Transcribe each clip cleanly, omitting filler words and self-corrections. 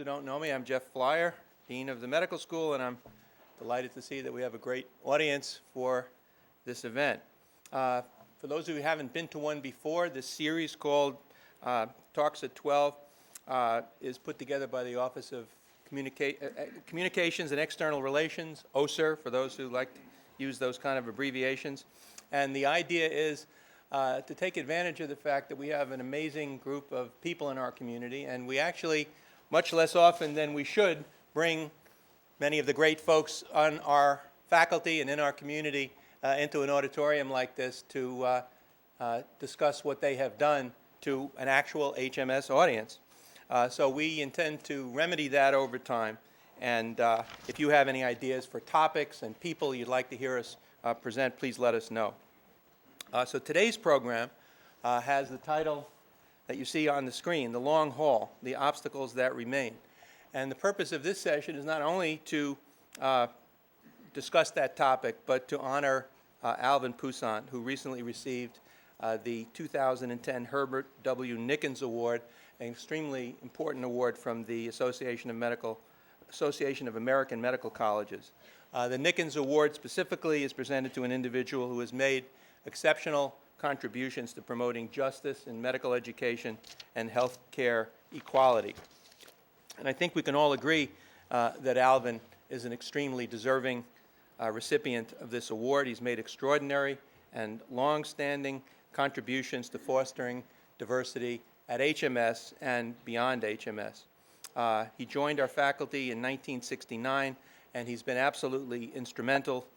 Who don't know me, I'm Jeff Flyer, Dean of the Medical School, and I'm delighted to see that we have a great audience for this event. For those who haven't been to one before, this series called Talks at 12 is put together by the Office of Communications and External Relations, OSER, for those who like to use those kind of abbreviations. And the idea is to take advantage of the fact that we have an amazing group of people in our community, and we actually, much less often than we should, bring many of the great folks on our faculty and in our community into an auditorium like this to discuss what they have done to an actual HMS audience. So we intend to remedy that over time, and if you have any ideas for topics and people you'd like to hear us present, please let us know. So today's program has the title that you see on the screen, The Long Haul, The Obstacles That Remain. And the purpose of this session is not only to discuss that topic, but to honor Alvin Poussaint, who recently received the 2010 Herbert W. Nickens Award, an extremely important award from the Association of American Medical Colleges. The Nickens Award specifically is presented to an individual who has made exceptional contributions to promoting justice in medical education and health care equality. And I think we can all agree that Alvin is an extremely deserving recipient of this award. He's made extraordinary and long-standing contributions to fostering diversity at HMS and beyond HMS. He joined our faculty in 1969, and he's been absolutely instrumental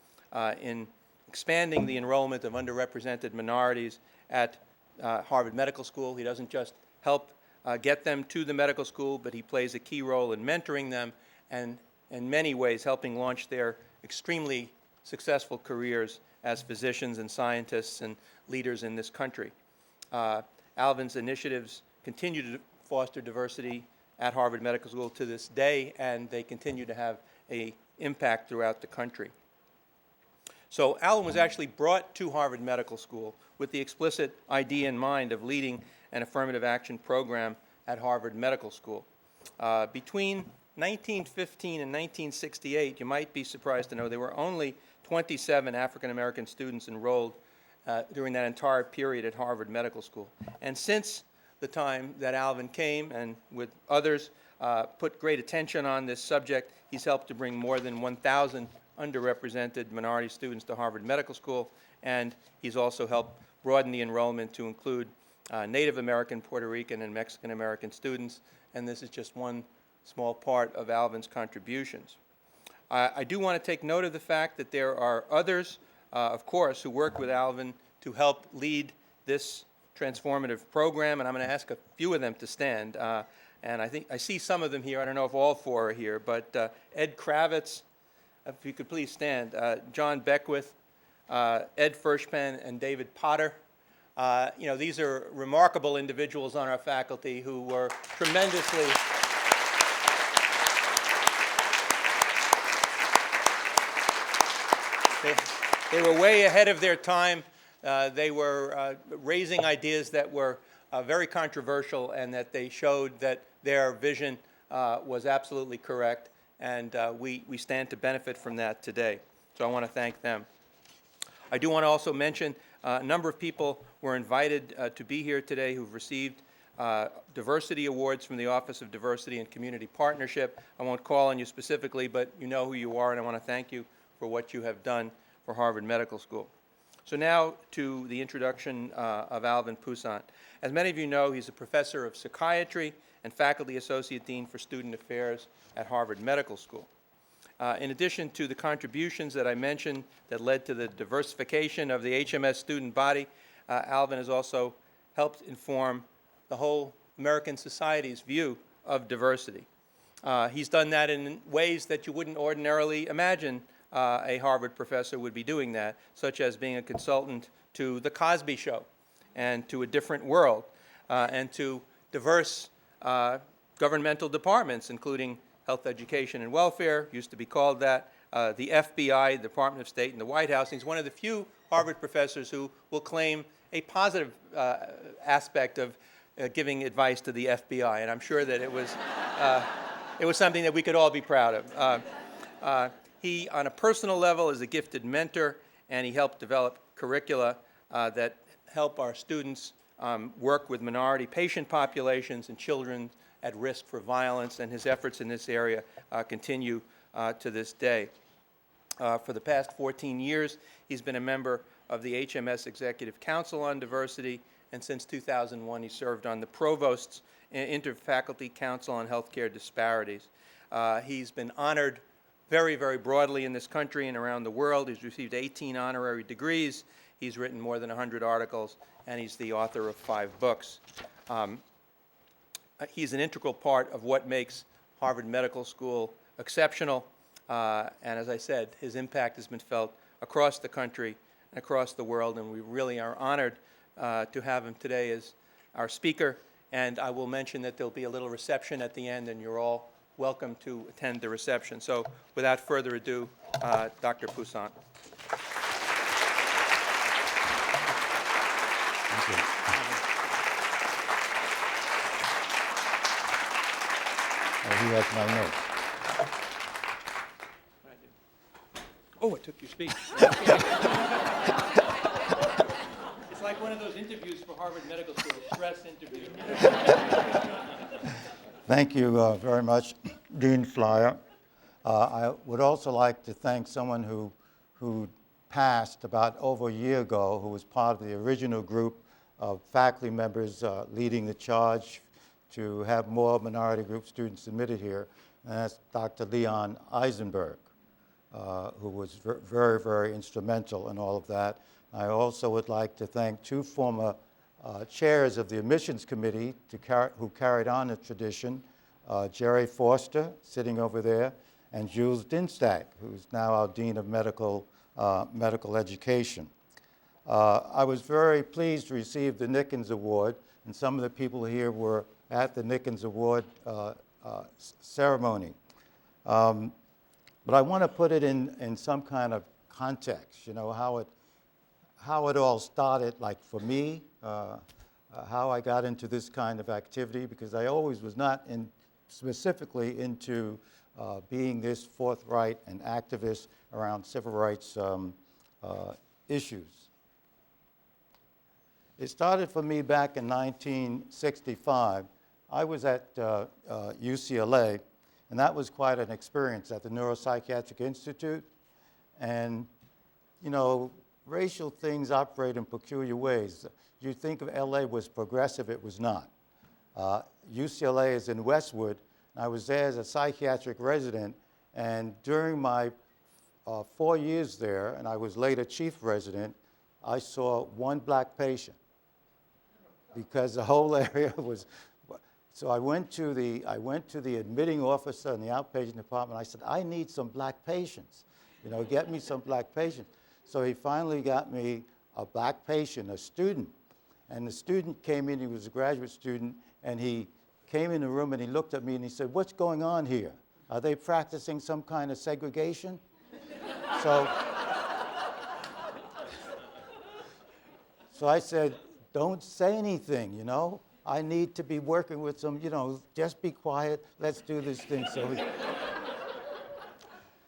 in expanding the enrollment of underrepresented minorities at Harvard Medical School. He doesn't just help get them to the medical school, but he plays a key role in mentoring them and in many ways helping launch their extremely successful careers as physicians and scientists and leaders in this country. Alvin's initiatives continue to foster diversity at Harvard Medical School to this day, and they continue to have an impact throughout the country. So Alvin was actually brought to Harvard Medical School with the explicit idea in mind of leading an affirmative action program at Harvard Medical School. Between 1915 and 1968, you might be surprised to know there were only 27 African American students enrolled during that entire period at Harvard Medical School. And since the time that Alvin came and with others put great attention on this subject, he's helped to bring more than 1,000 underrepresented minority students to Harvard Medical School, and he's also helped broaden the enrollment to include Native American, Puerto Rican, and Mexican American students, and this is just one small part of Alvin's contributions. I do want to take note of the fact that there are others, of course, who worked with Alvin to help lead this transformative program, and I'm going to ask a few of them to stand. And I think I see some of them here. I don't know if all four are here, but Ed Kravitz, if you could please stand, John Beckwith, Ed Fershpan, and David Potter. These are remarkable individuals on our faculty who were tremendously they were way ahead of their time. They were raising ideas that were very controversial, and that they showed that their vision was absolutely correct. And we stand to benefit from that today. So I want to thank them. I do want to also mention a number of people were invited to be here today who've received diversity awards from the Office of Diversity and Community Partnership. I won't call on you specifically, but you know who you are, and I want to thank you for what you have done for Harvard Medical School. So now to the introduction of Alvin Poussaint. As many of you know, he's a professor of psychiatry and faculty associate dean for student affairs at Harvard Medical School. In addition to the contributions that I mentioned that led to the diversification of the HMS student body, Alvin has also helped inform the whole American society's view of diversity. He's done that in ways that you wouldn't ordinarily imagine a Harvard professor would be doing that, such as being a consultant to The Cosby Show and to A Different World, and to diverse governmental departments, including Health, Education, and Welfare, used to be called that, the FBI, the Department of State, and the White House. He's one of the few Harvard professors who will claim a positive aspect of giving advice to the FBI, and I'm sure that it was it was something that we could all be proud of. He, on a personal level, is a gifted mentor, and he helped develop curricula that help our students work with minority patient populations and children at risk for violence, and his efforts in this area continue to this day. For the past 14 years, he's been a member of the HMS Executive Council on Diversity, and since 2001, he served on the Provost's Interfaculty Council on Healthcare Disparities. He's been honored very, very broadly in this country and around the world. He's received 18 honorary degrees. He's written more than 100 articles, and he's the author of 5 books. He's an integral part of what makes Harvard Medical School exceptional. And as I said, his impact has been felt across the country and across the world, and we really are honored to have him today as our speaker. And I will mention that there'll be a little reception at the end, and you're all welcome to attend the reception. So without further ado, Dr. Poussaint. Thank you. He has my notes. Oh, I took your speech. It's like one of those interviews for Harvard Medical School, stress interview. Thank you very much, Dean Flyer. I would also like to thank someone who passed about over a year ago, who was part of the original group of faculty members leading the charge to have more minority group students admitted here, and that's Dr. Leon Eisenberg, who was very, very instrumental in all of that. I also would like to thank 2 former chairs of the admissions committee who carried on the tradition, Jerry Forster, sitting over there, and Jules Dinstag, who's now our Dean of Medical Education. I was very pleased to receive the Nickens Award, and some of the people here were at the Nickens Award ceremony. But I want to put it in some kind of context, you know, how it all started, like for me, how I got into this kind of activity, because I always was not specifically into being this forthright and activist around civil rights issues. It started for me back in 1965. I was at UCLA, and that was quite an experience at the Neuropsychiatric Institute. And, you know, racial things operate in peculiar ways. You think of LA was progressive, it was not. UCLA is in Westwood. I was there as a psychiatric resident, and during my 4 years there, and I was later chief resident, I saw 1 black patient because the whole area was. So I went to the admitting officer in the outpatient department. I said, I need some black patients. You know, get me some black patients. So he finally got me a black patient, a student. And the student came in, he was a graduate student, and he came in the room and he looked at me and he said, what's going on here? Are they practicing some kind of segregation? So I said, don't say anything, you know? I need to be working with some, you know, just be quiet, let's do this thing.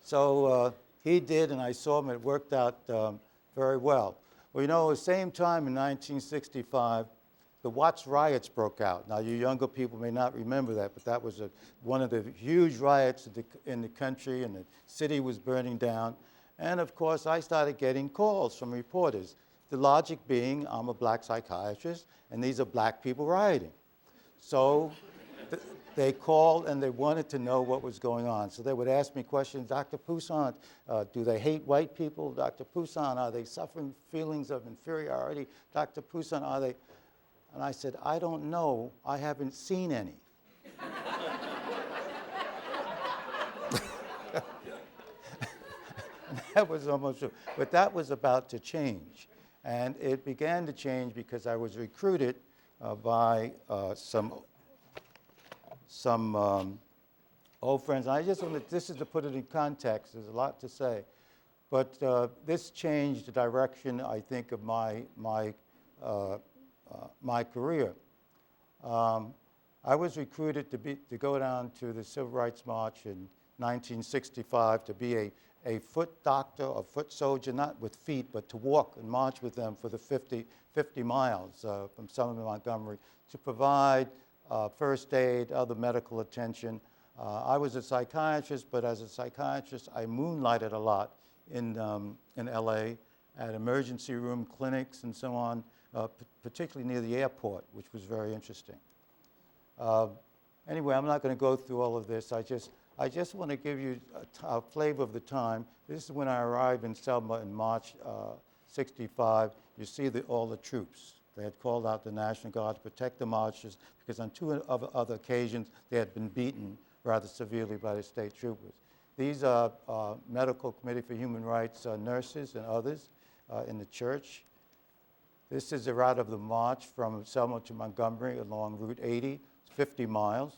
So he did, and I saw him, it worked out very well. Well, you know, at the same time in 1965, the Watts riots broke out. Now, you younger people may not remember that, but that was one of the huge riots in the country, and the city was burning down. And of course, I started getting calls from reporters. The logic being, I'm a black psychiatrist, and these are black people rioting. So they called and they wanted to know what was going on. So they would ask me questions, Dr. Poussaint, do they hate white people? Dr. Poussaint, are they suffering feelings of inferiority? Dr. Poussaint, are they? And I said, I don't know, I haven't seen any. That was almost true, but that was about to change. And it began to change because I was recruited by some old friends. And I just wanted, this is to put it in context, there's a lot to say. But this changed the direction, I think, of my career. I I was recruited to go down to the Civil Rights March in 1965 to be a foot doctor or foot soldier, not with feet, but to walk and march with them for the 50 miles from Selma to Montgomery to provide first aid, other medical attention. I was a psychiatrist, but as a psychiatrist, I moonlighted a lot in LA at emergency room clinics and so on, particularly near the airport, which was very interesting. Anyway, I'm not going to go through all of this. I just want to give you a flavor of the time. This is when I arrived in Selma in March '65. You see all the troops. They had called out the National Guard to protect the marchers because on two other occasions they had been beaten rather severely by the state troopers. These are Medical Committee for Human Rights nurses and others in the church. This is the route of the march from Selma to Montgomery along Route 80, 50 miles.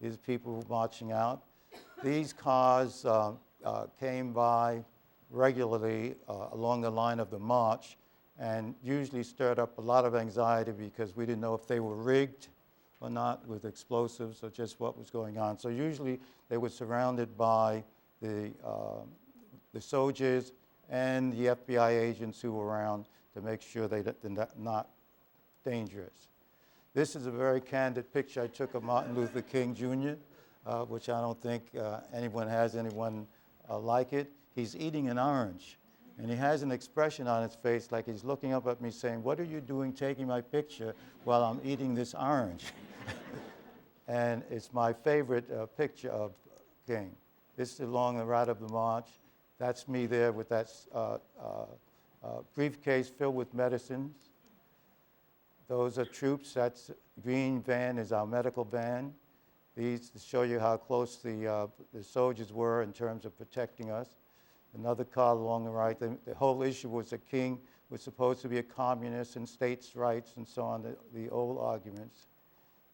These are people marching out. These cars came by regularly along the line of the march and usually stirred up a lot of anxiety because we didn't know if they were rigged or not with explosives or just what was going on. So usually they were surrounded by the soldiers and the FBI agents who were around to make sure they're not dangerous. This is a very candid picture I took of Martin Luther King Jr., which I don't think anyone has anyone like it. He's eating an orange, and he has an expression on his face like he's looking up at me saying, "What are you doing taking my picture while I'm eating this orange?" And it's my favorite picture of King. This is along the route of the march. That's me there with that briefcase filled with medicines. Those are troops. That's green van is our medical van. These to show you how close the soldiers were in terms of protecting us. Another car along the right. The whole issue was that King was supposed to be a communist and states' rights and so on, the old arguments.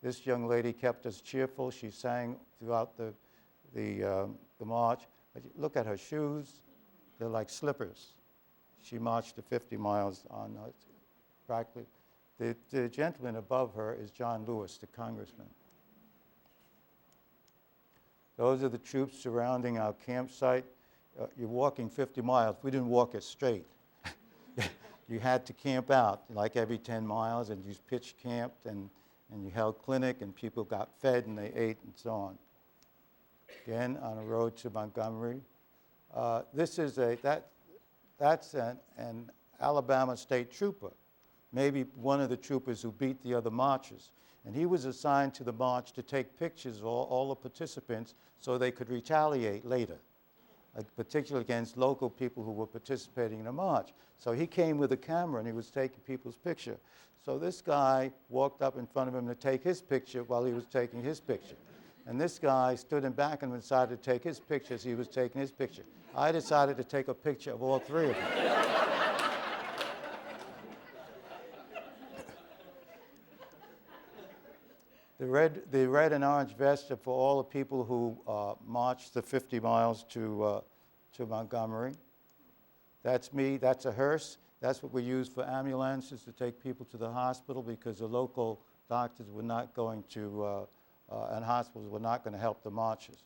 This young lady kept us cheerful. She sang throughout the march. Look at her shoes. They're like slippers. She marched to 50 miles on practically. The gentleman above her is John Lewis, the congressman. Those are the troops surrounding our campsite. You're walking 50 miles. We didn't walk it straight. You had to camp out like every 10 miles, and you pitch camped, and you held clinic, and people got fed, and they ate, and so on. Again, on a road to Montgomery. That's an Alabama state trooper, maybe one of the troopers who beat the other marchers. And he was assigned to the march to take pictures of all the participants so they could retaliate later, particularly against local people who were participating in the march. So he came with a camera and he was taking people's picture. So this guy walked up in front of him to take his picture while he was taking his picture. And this guy stood in back and decided to take his picture as he was taking his picture. I decided to take a picture of all three of them. The red and orange vests are for all the people who marched the 50 miles to Montgomery. That's me. That's a hearse. That's what we use for ambulances to take people to the hospital because the local doctors were not going to, and hospitals were not going to help the marchers.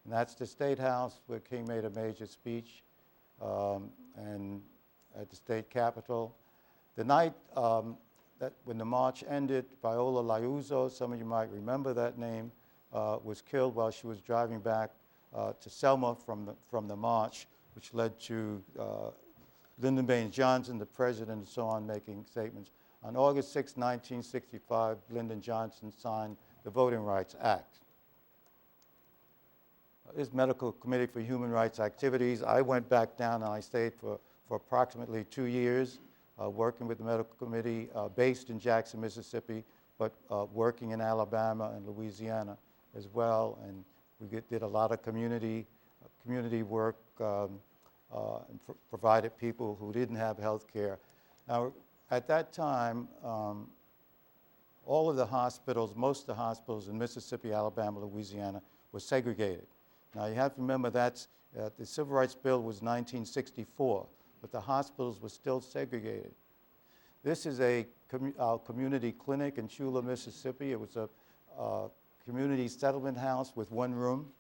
And that's the State House where King made a major speech, and at the state capitol. The night when the march ended, Viola Liuzzo, some of you might remember that name, was killed while she was driving back to Selma from the march, which led to Lyndon Baines Johnson, the president, and so on, making statements. On August 6, 1965, Lyndon Johnson signed the Voting Rights Act. This Medical Committee for Human Rights Activities, I went back down and I stayed for approximately 2 years. Working with the medical committee based in Jackson, Mississippi, but working in Alabama and Louisiana as well. And we did a lot of community work and provided people who didn't have health care. Now, at that time, all of the hospitals, most of the hospitals in Mississippi, Alabama, Louisiana were segregated. Now, you have to remember that the Civil Rights Bill was 1964. But the hospitals were still segregated. This is a our community clinic in Chula, Mississippi. It was a community settlement house with one room.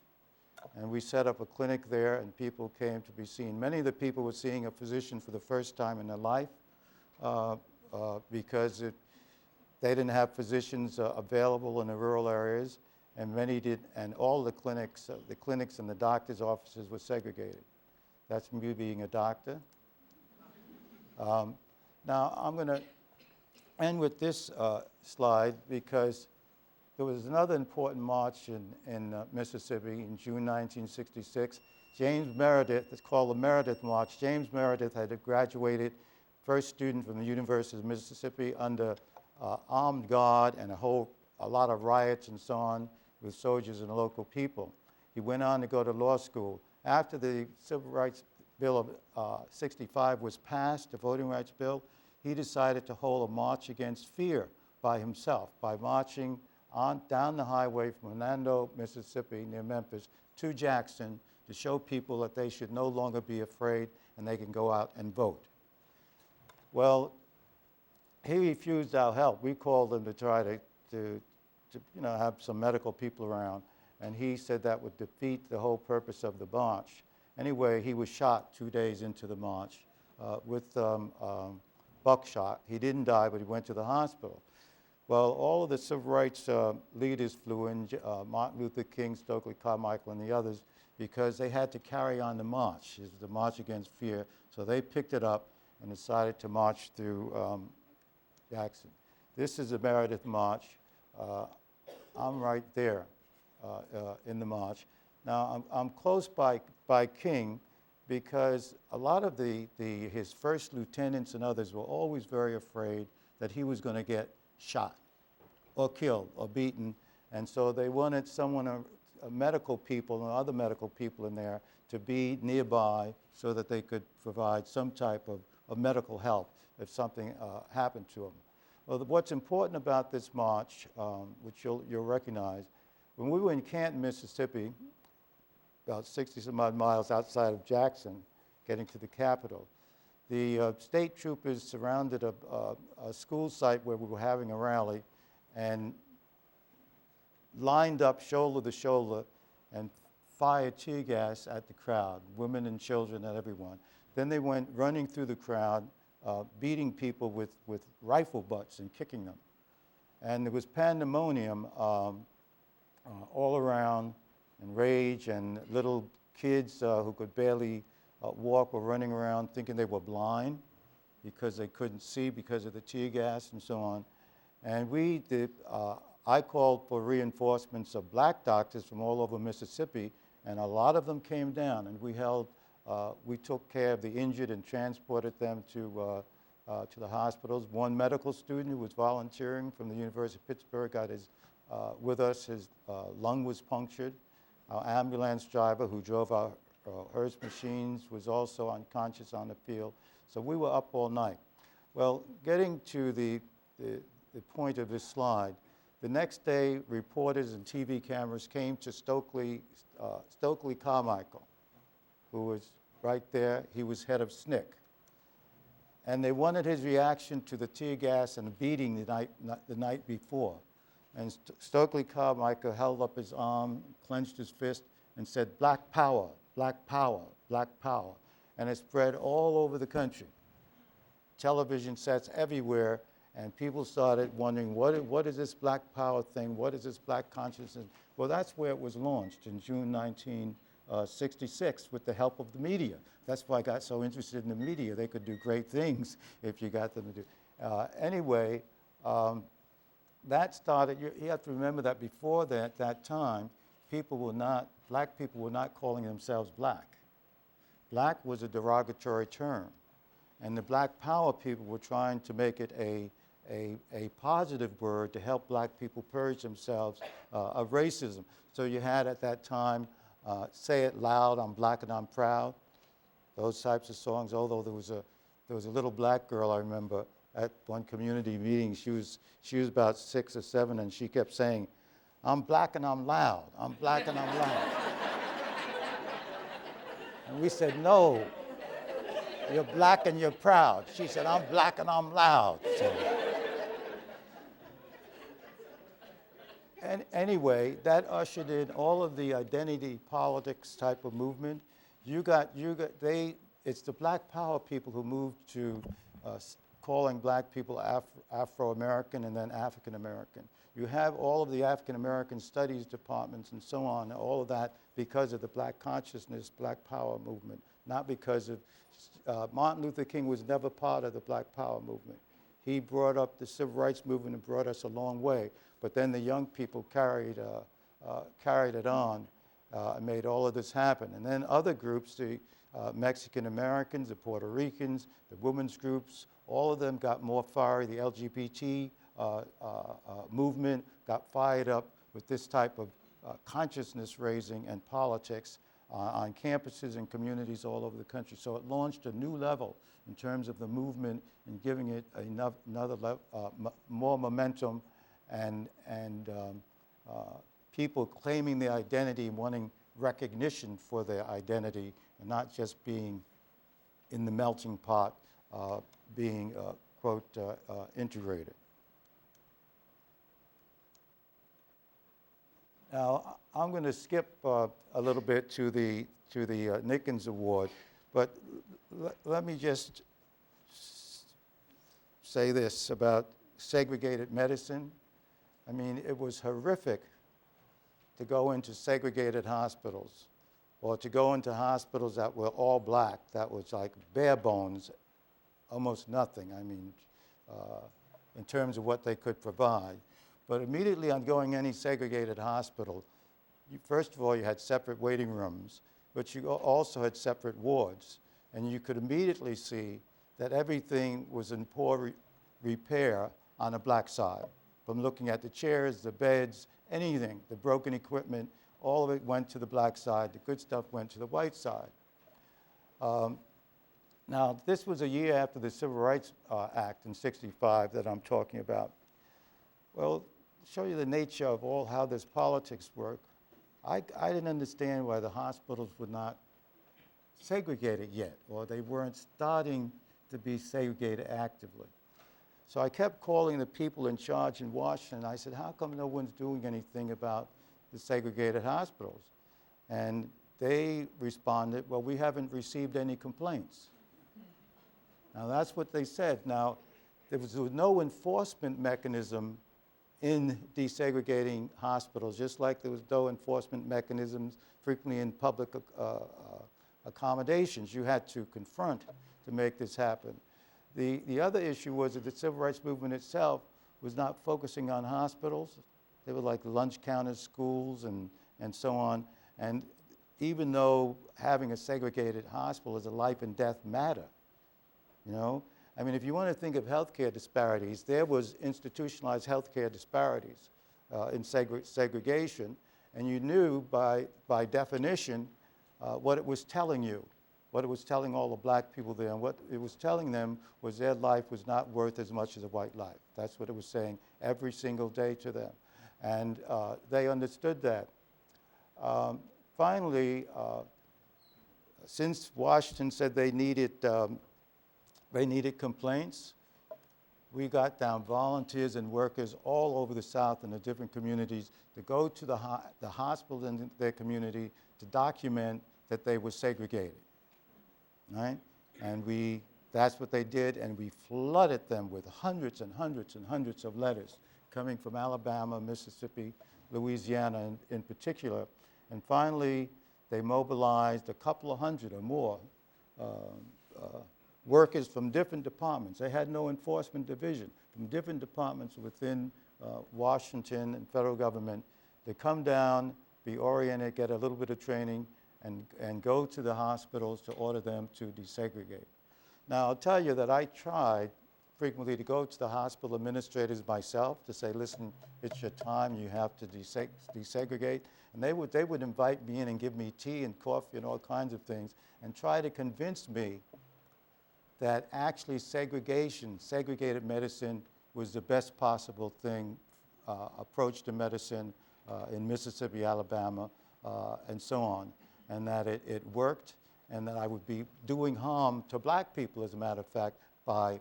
And we set up a clinic there, and people came to be seen. Many of the people were seeing a physician for the first time in their life because they didn't have physicians available in the rural areas, and many did, and all the clinics and the doctor's offices were segregated. That's me being a doctor. Now, I'm going to end with this slide because there was another important march in Mississippi in June 1966. James Meredith, it's called the Meredith March. James Meredith had graduated, first student from the University of Mississippi under armed guard and a lot of riots and so on with soldiers and local people. He went on to go to law school. After the Civil Rights Bill of 65 was passed, the Voting Rights Bill, he decided to hold a march against fear by himself, by marching down the highway from Hernando, Mississippi, near Memphis, to Jackson to show people that they should no longer be afraid and they can go out and vote. Well, he refused our help. We called him to try to have some medical people around, and he said that would defeat the whole purpose of the march. Anyway, he was shot 2 days into the march with buckshot. He didn't die, but he went to the hospital. Well, all of the civil rights leaders flew in, Martin Luther King, Stokely Carmichael, and the others, because they had to carry on the march. It was the march against fear. So they picked it up and decided to march through Jackson. This is the Meredith March. I'm right there in the march. Now, I'm close by King because a lot of his first lieutenants and others were always very afraid that he was going to get shot or killed or beaten, and so they wanted someone, medical people and other medical people in there to be nearby so that they could provide some type of medical help if something happened to them. Well, what's important about this march, which you'll recognize, when we were in Canton, Mississippi, about 60-some odd miles outside of Jackson, getting to the capital, the state troopers surrounded a school site where we were having a rally and lined up shoulder to shoulder and fired tear gas at the crowd, women and children and everyone. Then they went running through the crowd, beating people with rifle butts and kicking them. And there was pandemonium all around, and rage, and little kids who could barely walk were running around thinking they were blind because they couldn't see because of the tear gas and so on. And I called for reinforcements of black doctors from all over Mississippi, and a lot of them came down, and we took care of the injured and transported them to the hospitals. One medical student who was volunteering from the University of Pittsburgh got with us, his lung was punctured. Our ambulance driver who drove our HERS machines was also unconscious on the field. So we were up all night. Well, getting to the point of this slide, the next day reporters and TV cameras came to Stokely Carmichael, who was right there. He was head of SNCC. And they wanted his reaction to the tear gas and the beating the night before. And Stokely Carmichael held up his arm, clenched his fist, and said, "Black power, black power, black power." And it spread all over the country. Television sets everywhere, and people started wondering, what is this black power thing? What is this black consciousness? Well, that's where it was launched in June 1966 with the help of the media. That's why I got so interested in the media. They could do great things if you got them to do. Anyway, that started, you have to remember that before that time, black people were not calling themselves black. Black was a derogatory term. And the black power people were trying to make it a positive word to help black people purge themselves of racism. So you had at that time, Say It Loud, I'm Black and I'm Proud, those types of songs, although there was a little black girl I remember at one community meeting. She was about 6 or 7, and she kept saying, "I'm black and I'm loud. I'm black and I'm loud." And we said, "No, you're black and you're proud." She said, "I'm black and I'm loud." So anyway, that ushered in all of the identity politics type of movement. It's the Black Power people who moved to calling black people Afro-American and then African-American. You have all of the African-American studies departments and so on, all of that because of the Black consciousness, Black Power movement, not because of, Martin Luther King was never part of the Black Power movement. He brought up the civil rights movement and brought us a long way, but then the young people carried it on and made all of this happen. And then other groups, the Mexican Americans, the Puerto Ricans, the women's groups, all of them got more fiery. The LGBT movement got fired up with this type of consciousness raising and politics on campuses and communities all over the country. So it launched a new level in terms of the movement and giving it another more momentum and people claiming their identity and wanting recognition for their identity and not just being in the melting pot, being, quote, integrated. Now, I'm going to skip a little bit to the Nickens Award, but let me just say this about segregated medicine. I mean, it was horrific to go into segregated hospitals or to go into hospitals that were all black. That was like bare bones, almost nothing, I mean, in terms of what they could provide. But immediately on going any segregated hospital, first of all, you had separate waiting rooms, but you also had separate wards. And you could immediately see that everything was in poor repair on the black side. From looking at the chairs, the beds, anything, the broken equipment, all of it went to the black side. The good stuff went to the white side. Now, this was a year after the Civil Rights Act in '65 that I'm talking about. Well, show you the nature of how this politics worked. I didn't understand why the hospitals would not segregate it yet, or they weren't starting to be segregated actively. So I kept calling the people in charge in Washington. I said, how come no one's doing anything about the segregated hospitals? And they responded, well, we haven't received any complaints. Now, that's what they said. Now, there was no enforcement mechanism in desegregating hospitals, just like there was no enforcement mechanisms frequently in public accommodations. You had to confront to make this happen. The other issue was that the civil rights movement itself was not focusing on hospitals. They were like lunch counters, schools, and so on. And even though having a segregated hospital is a life and death matter, you know? I mean, if you want to think of healthcare disparities, there was institutionalized healthcare disparities in segregation, and you knew by definition what it was telling you, what it was telling all the black people there, and what it was telling them was their life was not worth as much as a white life. That's what it was saying every single day to them, and they understood that. Finally, since Washington said they needed complaints, we got down volunteers and workers all over the South in the different communities to go to the hospital in their community to document that they were segregated, right? And that's what they did, and we flooded them with hundreds and hundreds and hundreds of letters coming from Alabama, Mississippi, Louisiana in particular. And finally, they mobilized a couple of hundred or more workers from different departments. They had no enforcement division, from different departments within Washington and federal government to come down, be oriented, get a little bit of training, and go to the hospitals to order them to desegregate. Now, I'll tell you that I tried frequently to go to the hospital administrators myself to say, listen, it's your time, you have to desegregate. And they would invite me in and give me tea and coffee and all kinds of things and try to convince me that actually segregated medicine was the best possible approach to medicine in Mississippi, Alabama, and so on, and that it worked, and that I would be doing harm to black people, as a matter of fact, by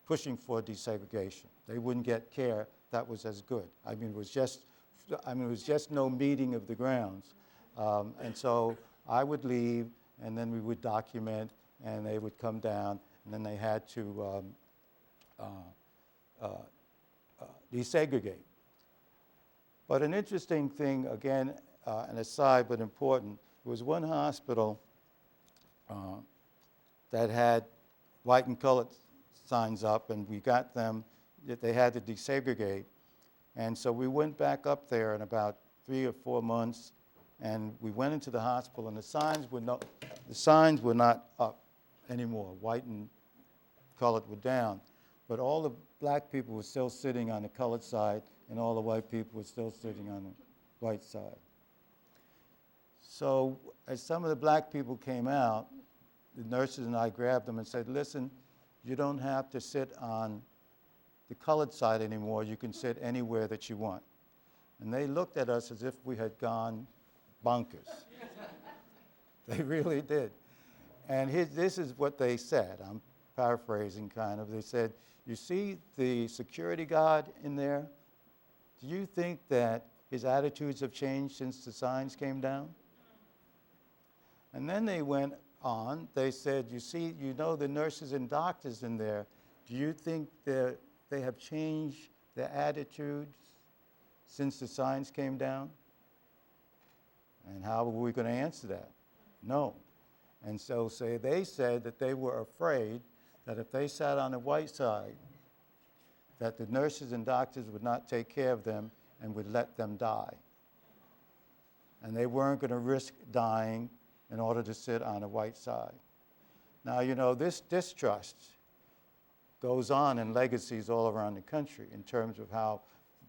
pushing for desegregation. They wouldn't get care that was as good. I mean, it was just I mean, it was just no meeting of the grounds. And so I would leave, and then we would document, and they would come down, and then they had to desegregate. But an interesting thing, again, an aside but important, there was one hospital that had white and colored signs up, and we got them, that they had to desegregate. And so we went back up there in about 3 or 4 months, and we went into the hospital, and the signs were not up anymore. White and colored were down. But all the black people were still sitting on the colored side, and all the white people were still sitting on the white side. So as some of the black people came out, the nurses and I grabbed them and said, listen, you don't have to sit on the colored side anymore. You can sit anywhere that you want. And they looked at us as if we had gone bonkers. They really did. And this is what they said. I'm paraphrasing kind of. They said, you see the security guard in there? Do you think that his attitudes have changed since the signs came down? And then they went on. They said, you see, you know the nurses and doctors in there. Do you think they have changed their attitudes since the signs came down? And how were we going to answer that? No. And so they said that they were afraid that if they sat on the white side, that the nurses and doctors would not take care of them and would let them die. And they weren't going to risk dying in order to sit on the white side. Now, you know, this distrust goes on in legacies all around the country in terms of how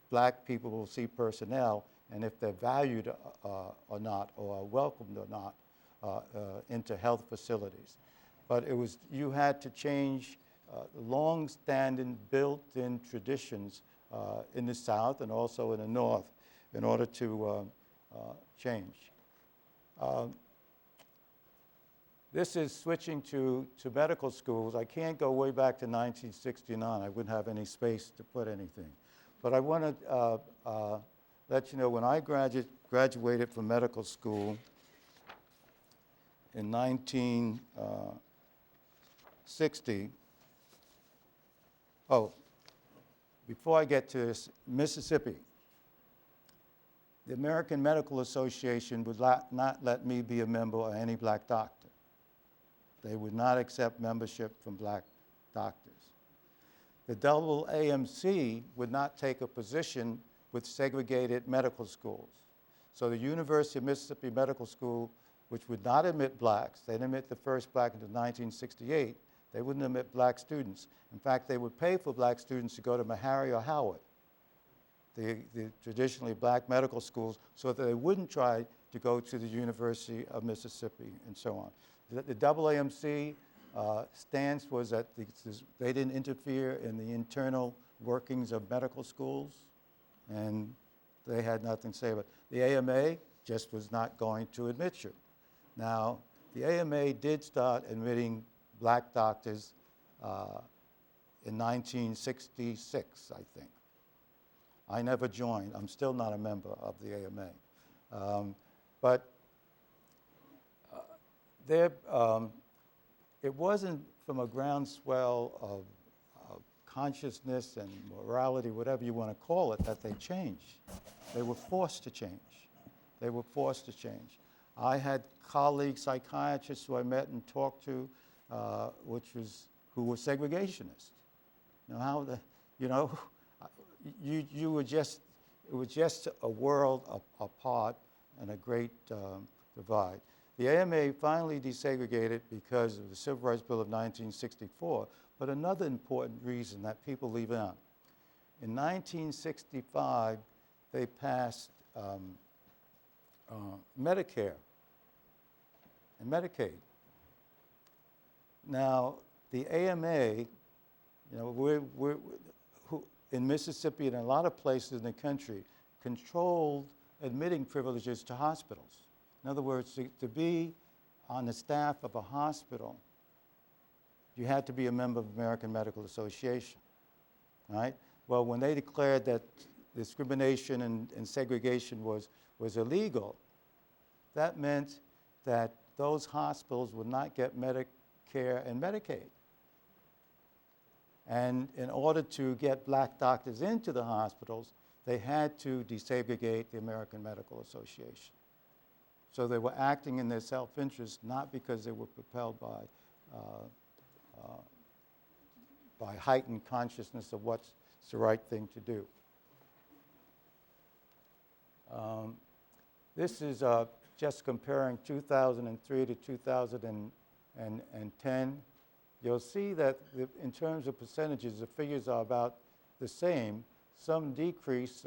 black people will see personnel and if they're valued or not, or welcomed or not into health facilities. But you had to change long-standing built-in traditions in the South and also in the North in order to change. This is switching to medical schools. I can't go way back to 1969. I wouldn't have any space to put anything. But I want to let you know, when I graduated from medical school in 1960, before I get to this, Mississippi, the American Medical Association would not let me be a member of any black doctor. They would not accept membership from black doctors. The AAMC would not take a position with segregated medical schools. So the University of Mississippi Medical School, which would not admit blacks, they didn't admit the first black until 1968, they wouldn't admit black students. In fact, they would pay for black students to go to Meharry or Howard, the traditionally black medical schools, so that they wouldn't try to go to the University of Mississippi and so on. The AAMC stance was that they didn't interfere in the internal workings of medical schools, and they had nothing to say about it. The AMA just was not going to admit you. Now, the AMA did start admitting black doctors in 1966, I think. I never joined. I'm still not a member of the AMA. But it wasn't from a groundswell of consciousness and morality, whatever you want to call it, that they changed. They were forced to change. They were forced to change. I had colleagues, psychiatrists who I met and talked to, who were segregationists. You were just, it was just a world apart and a great divide. The AMA finally desegregated because of the Civil Rights Bill of 1964, but another important reason that people leave out. In 1965, they passed Medicare and Medicaid. Now, the AMA, in Mississippi and a lot of places in the country, controlled admitting privileges to hospitals. In other words, to be on the staff of a hospital, you had to be a member of the American Medical Association, right? Well, when they declared that discrimination and segregation was illegal, that meant that those hospitals would not get Medicare and Medicaid. And in order to get black doctors into the hospitals, they had to desegregate the American Medical Association. So they were acting in their self-interest, not because they were propelled by heightened consciousness of what's the right thing to do. This is just comparing 2003 to 2010. You'll see that in terms of percentages, the figures are about the same. Some decrease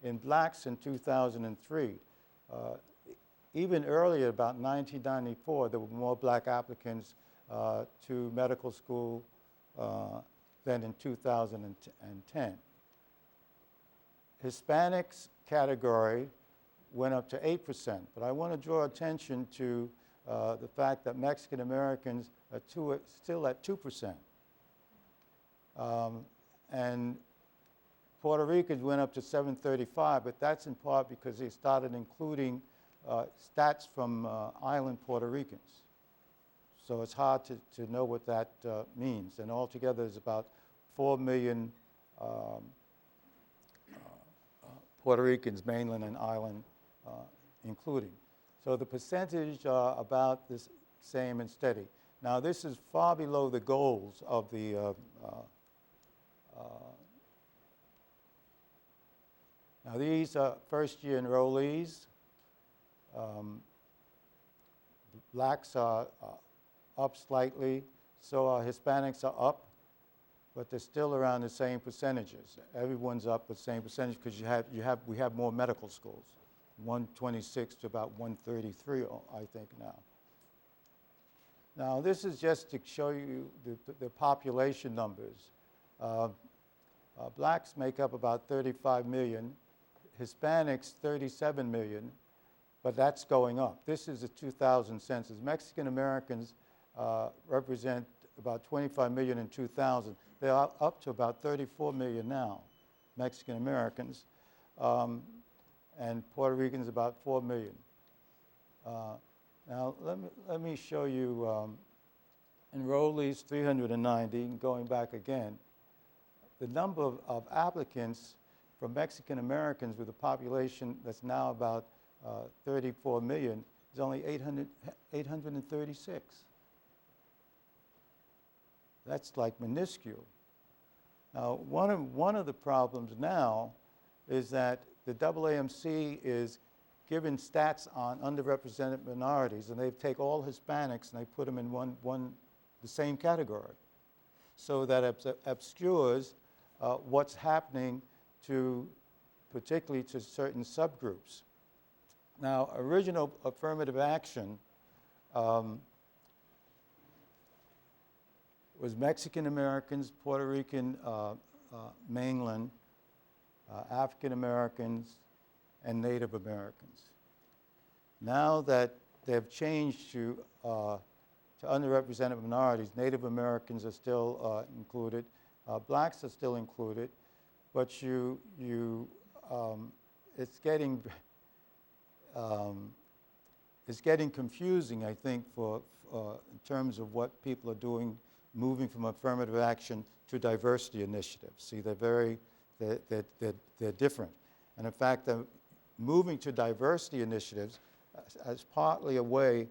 in blacks in 2003. Even earlier, about 1994, there were more black applicants to medical school than in 2010. Hispanics category went up to 8%, but I want to draw attention to the fact that Mexican Americans are still at 2%. And Puerto Ricans went up to 735, but that's in part because they started including stats from island Puerto Ricans. So it's hard to know what that means. And altogether, there's about 4 million Puerto Ricans, mainland and island including. So the percentage are about the same and steady. Now, this is far below the goals of the now, these are first-year enrollees. Blacks are up slightly, so our Hispanics are up, but they're still around the same percentages. Everyone's up the same percentage because we have more medical schools, 126 to about 133, I think now. Now, this is just to show you the population numbers. Blacks make up about 35 million, Hispanics 37 million, but that's going up. This is the 2000 census. Mexican Americans represent about 25 million in 2000. They're up to about 34 million now, Mexican Americans, and Puerto Ricans about 4 million. Now, let me show you enrollees 390, and going back again. The number of applicants for Mexican Americans with a population that's now about 34 million is only 836. That's like minuscule. Now, one of the problems now is that the AAMC is giving stats on underrepresented minorities, and they take all Hispanics and they put them in the same category. So that obscures what's happening particularly to certain subgroups. Now, original affirmative action was Mexican Americans, Puerto Rican mainland, African Americans, and Native Americans. Now that they've changed to underrepresented minorities, Native Americans are still included, blacks are still included, but it's getting confusing, I think, in terms of what people are doing, moving from affirmative action to diversity initiatives. See, they're different, and in fact, moving to diversity initiatives as partly a way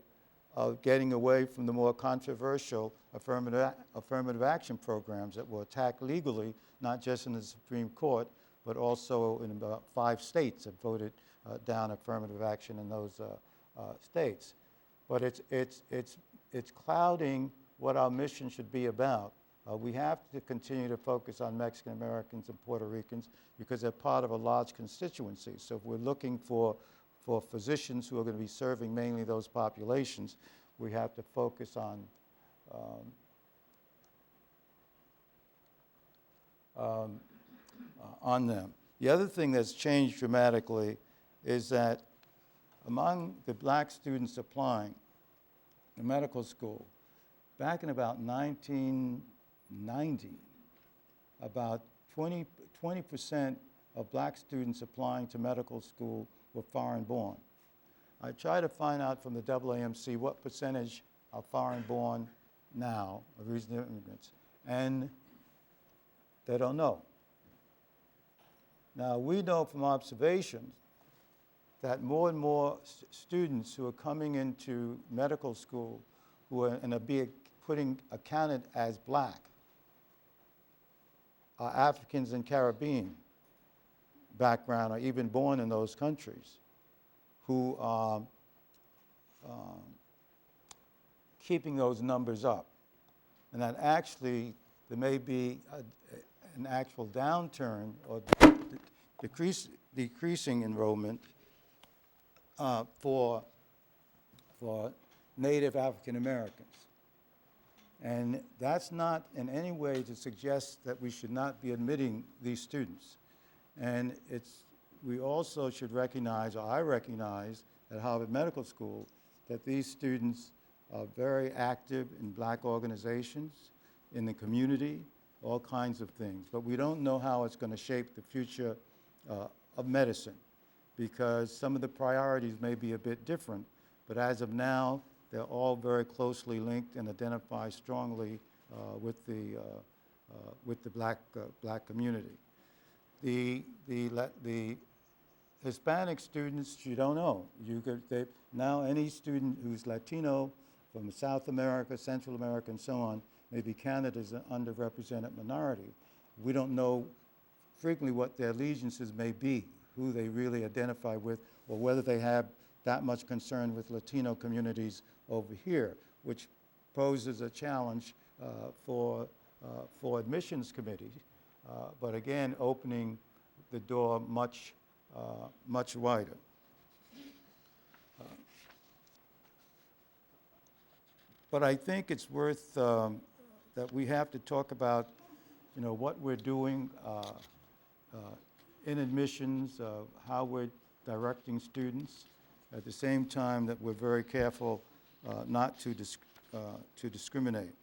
of getting away from the more controversial affirmative action programs that were attacked legally, not just in the Supreme Court, but also in about 5 states that voted down affirmative action in those states. But it's clouding what our mission should be about. We have to continue to focus on Mexican Americans and Puerto Ricans because they're part of a large constituency. So if we're looking for physicians who are going to be serving mainly those populations, we have to focus on them. The other thing that's changed dramatically is that among the black students applying to medical school, back in about 1990, about 20% of black students applying to medical school were foreign born. I tried to find out from the AAMC what percentage are foreign born now, of recent immigrants, and they don't know. Now, we know from observations that more and more students who are coming into medical school who are, and are being accounted as black are Africans and Caribbean background or even born in those countries who are keeping those numbers up. And that actually there may be an actual downturn or decreasing enrollment for Native African Americans. And that's not in any way to suggest that we should not be admitting these students. And we also should recognize, or I recognize, at Harvard Medical School, that these students are very active in black organizations, in the community, all kinds of things. But we don't know how it's going to shape the future of medicine, because some of the priorities may be a bit different. But as of now, they're all very closely linked and identify strongly with the black community. The Hispanic students, you don't know. Now any student who's Latino from South America, Central America, and so on, may be counted as an underrepresented minority. We don't know frequently what their allegiances may be, who they really identify with, or whether they have that much concern with Latino communities over here, which poses a challenge for admissions committees, but again, opening the door much wider. But I think it's worth that we have to talk about, what we're doing in admissions, how we're directing students, at the same time that we're very careful not to discriminate.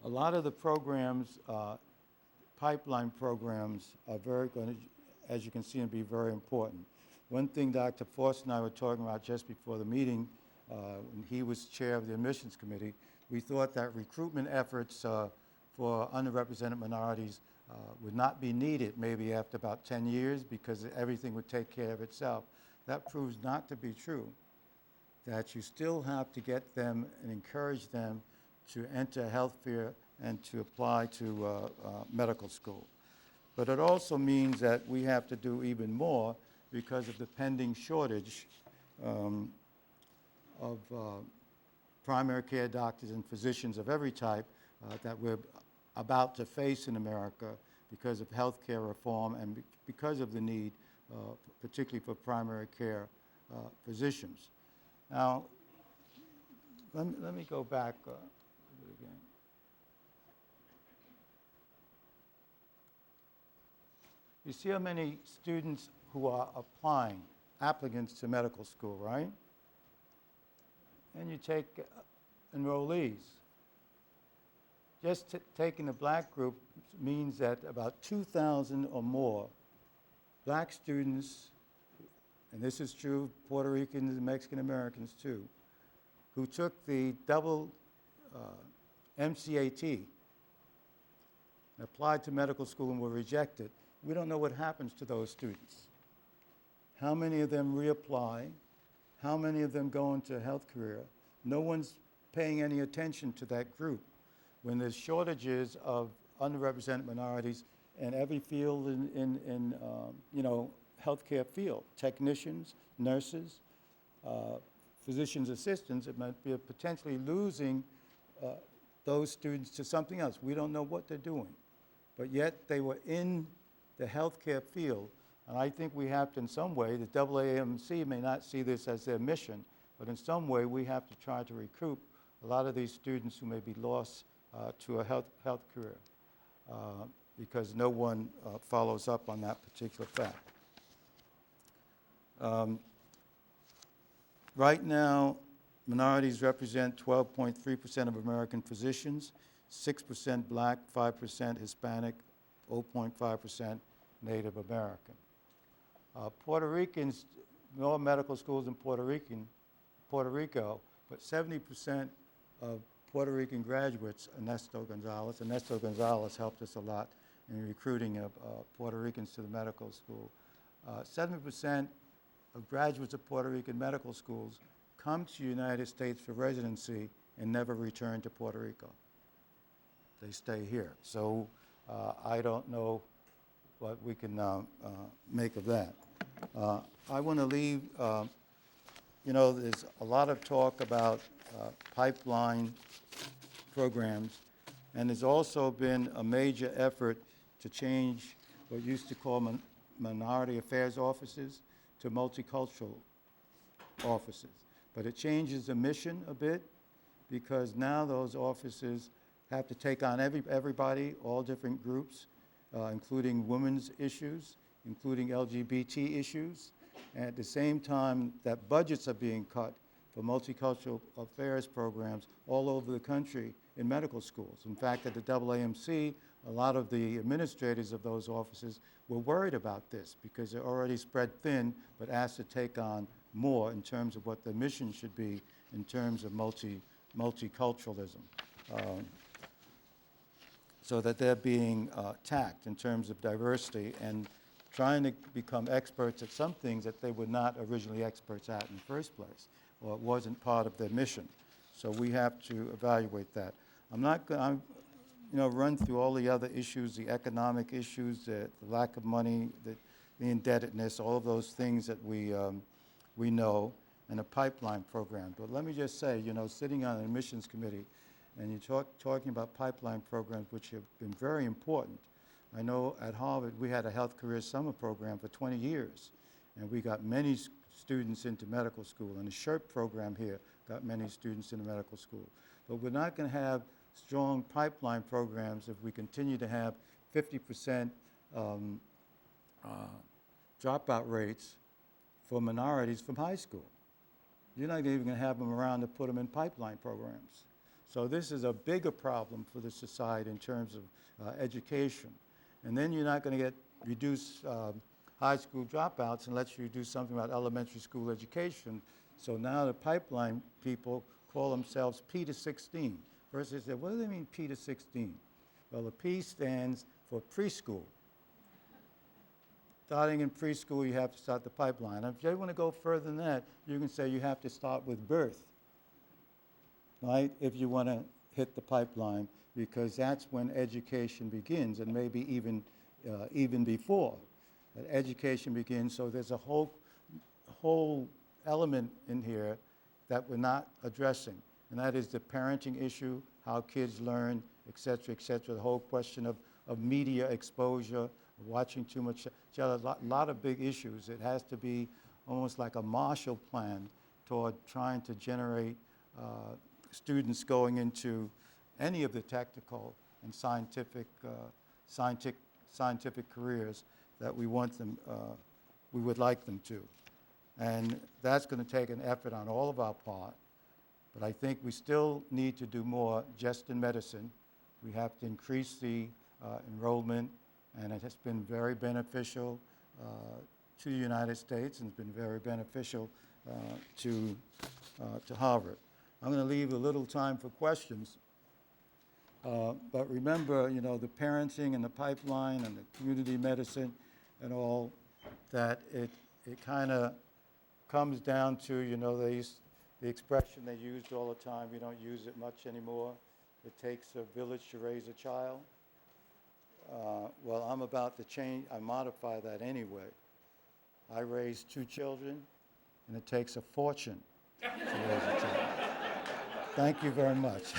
A lot of the programs, pipeline programs, are going to, as you can see, and be very important. One thing Dr. Forst and I were talking about just before the meeting, when he was chair of the admissions committee, we thought that recruitment efforts for underrepresented minorities would not be needed maybe after about 10 years because everything would take care of itself. That proves not to be true, that you still have to get them and encourage them to enter healthcare and to apply to medical school. But it also means that we have to do even more because of the pending shortage of primary care doctors and physicians of every type that we're about to face in America because of healthcare reform and because of the need, particularly for primary care physicians. Now, let me go back again. You see how many students who are applying, applicants to medical school, right? And you take enrollees. Just taking the black group means that about 2,000 or more black students, and this is true of Puerto Ricans and Mexican Americans too, who took the double MCAT and applied to medical school and were rejected. We don't know what happens to those students. How many of them reapply? How many of them go into a health career? No one's paying any attention to that group when there's shortages of underrepresented minorities in every field in healthcare field, technicians, nurses, physician's assistants. It might be potentially losing those students to something else. We don't know what they're doing, but yet they were in the healthcare field. And I think we have to, in some way, the AAMC may not see this as their mission, but in some way we have to try to recruit a lot of these students who may be lost to a health career because no one follows up on that particular fact. Right now, Minorities represent 12.3% of American physicians, 6% black, 5% Hispanic, 0.5% Native American. Puerto Ricans, more medical schools in Puerto Rico, but 70% of Puerto Rican graduates, Ernesto Gonzalez helped us a lot in recruiting of Puerto Ricans to the medical school. 70% of graduates of Puerto Rican medical schools come to the United States for residency and never return to Puerto Rico. They stay here. So I don't know what we can make of that. I want to leave, there's a lot of talk about pipeline programs, and there's also been a major effort to change what used to call minority affairs offices to multicultural offices. But it changes the mission a bit, because now those offices have to take on everybody, all different groups, including women's issues, including LGBT issues. And at the same time that budgets are being cut for multicultural affairs programs all over the country in medical schools. In fact, at the AAMC, a lot of the administrators of those offices were worried about this because they're already spread thin, but asked to take on more in terms of what the mission should be in terms of multiculturalism. So that they're being tacked in terms of diversity and trying to become experts at some things that they were not originally experts at in the first place, or it wasn't part of their mission. So we have to evaluate that. I'm not going to run through all the other issues, the economic issues, the lack of money, the indebtedness, all of those things that we know, and a pipeline program. But let me just say, sitting on an admissions committee, and you're talking about pipeline programs, which have been very important. I know at Harvard, we had a health career summer program for 20 years, and we got many students into medical school, and the SHIRT program here got many students into medical school. But we're not going to have strong pipeline programs if we continue to have 50% dropout rates for minorities from high school. You're not even going to have them around to put them in pipeline programs. So this is a bigger problem for the society in terms of education. And then you're not going to get reduced high school dropouts unless you do something about elementary school education. So now the pipeline people call themselves P to 16. First they said, what do they mean P to 16? Well, the P stands for preschool. Starting in preschool, you have to start the pipeline. If you want to go further than that, you can say you have to start with birth, right? If you want to hit the pipeline, because that's when education begins, and maybe even before. That education begins, so there's a whole element in here that we're not addressing, and that is the parenting issue, how kids learn, et cetera, the whole question of media exposure, watching too much, a lot of big issues. It has to be almost like a Marshall Plan toward trying to generate students going into any of the technical and scientific careers that we want them, we would like them to. And that's going to take an effort on all of our part. But I think we still need to do more just in medicine. We have to increase the enrollment, and it has been very beneficial to the United States, and it's been very beneficial to Harvard. I'm going to leave a little time for questions. But remember, the parenting and the pipeline and the community medicine and all that, it kind of comes down to, the expression they used all the time. We don't use it much anymore. It takes a village to raise a child. Well, I'm about to change, I modify that anyway. I raised 2 children, and it takes a fortune to raise a child. Thank you very much.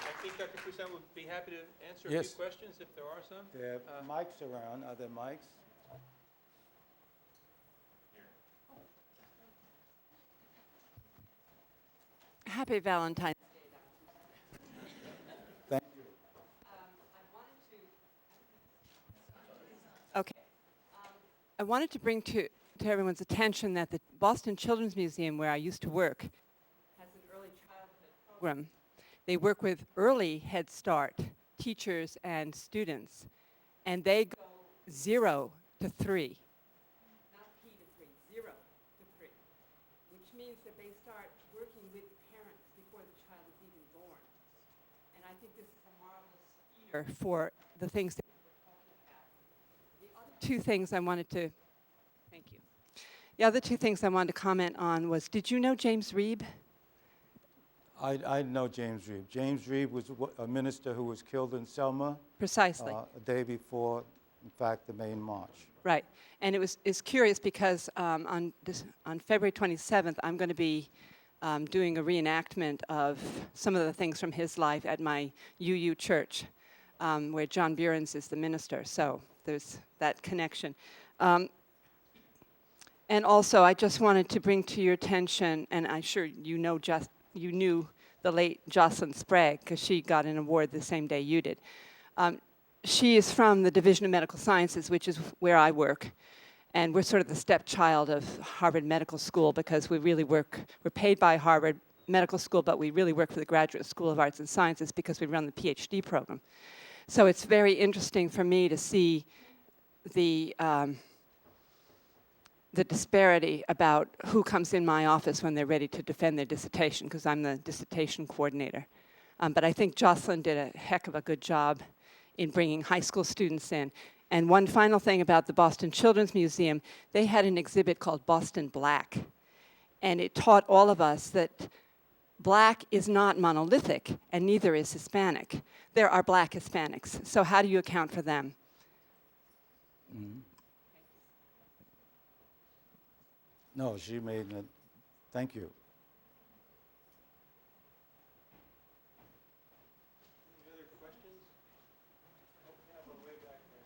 I think Dr. Poussaint would be happy to answer a Yes. few questions if there are some. There are mics around. Are there mics? Happy Valentine's Day. I wanted to bring to everyone's attention that the Boston Children's Museum, where I used to work, has an early childhood program. They work with early Head Start teachers and students, and they go 0 to 3. Not P to 3, 0 to 3, which means that they start working with parents before the child is even born. And I think this is a marvelous feature for the things that we're talking about. The other two things I wanted to, thank you. The other two things I wanted to comment on was, did you know James Reeb? I know James Reeb. James Reeb was a minister who was killed in Selma Precisely. a day before, in fact, the main march. Right, and it's curious because on February 27th, I'm going to be doing a reenactment of some of the things from his life at my UU church, where John Burens is the minister. So there's that connection. And also, I just wanted to bring to your attention, and I'm sure you knew the late Jocelyn Sprague because she got an award the same day you did. She is from the Division of Medical Sciences, which is where I work. And we're sort of the stepchild of Harvard Medical School because we really we're paid by Harvard Medical School, but we really work for the Graduate School of Arts and Sciences because we run the PhD program. So it's very interesting for me to see the disparity about who comes in my office when they're ready to defend their dissertation, because I'm the dissertation coordinator. But I think Jocelyn did a heck of a good job in bringing high school students in. And one final thing about the Boston Children's Museum, they had an exhibit called Boston Black. And it taught all of us that black is not monolithic, and neither is Hispanic. There are black Hispanics. So how do you account for them? Mm-hmm. No, she made it. Thank you. Any other questions? Oh, we have one way back there.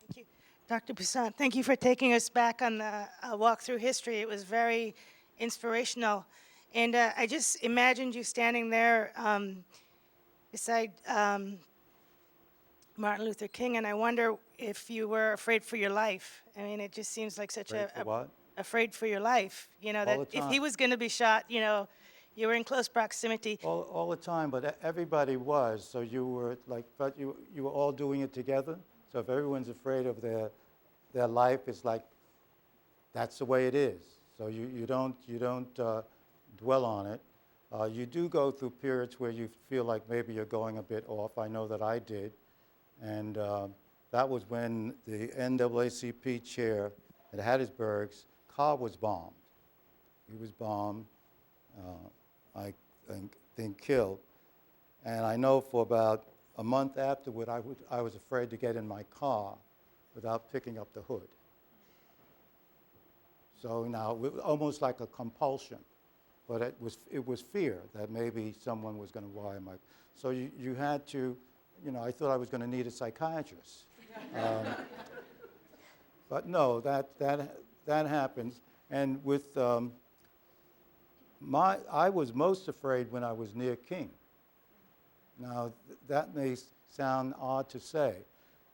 Thank you. Dr. Poussaint, thank you for taking us back on the walk through history. It was very inspirational. And I just imagined you standing there beside Martin Luther King, and I wonder if you were afraid for your life. I mean, it just seems like such Afraid for what? afraid for your life. You know, All that the if he time. was going to be shot, you know, you were in close proximity. All the time, but everybody was. So you were like, but you were all doing it together. So if everyone's afraid of their life, it's like that's the way it is. So you don't dwell on it. You do go through periods where you feel like maybe you're going a bit off. I know that I did. And that was when the NAACP chair at Hattiesburg's car was bombed. He was bombed, I think killed. And I know for about a month afterward, I was afraid to get in my car without picking up the hood. So now, it was almost like a compulsion. But it was fear that maybe someone was going to wire my... So you had to... You know, I thought I was going to need a psychiatrist. But no, that happens. And with I was most afraid when I was near King. Now, that may sound odd to say,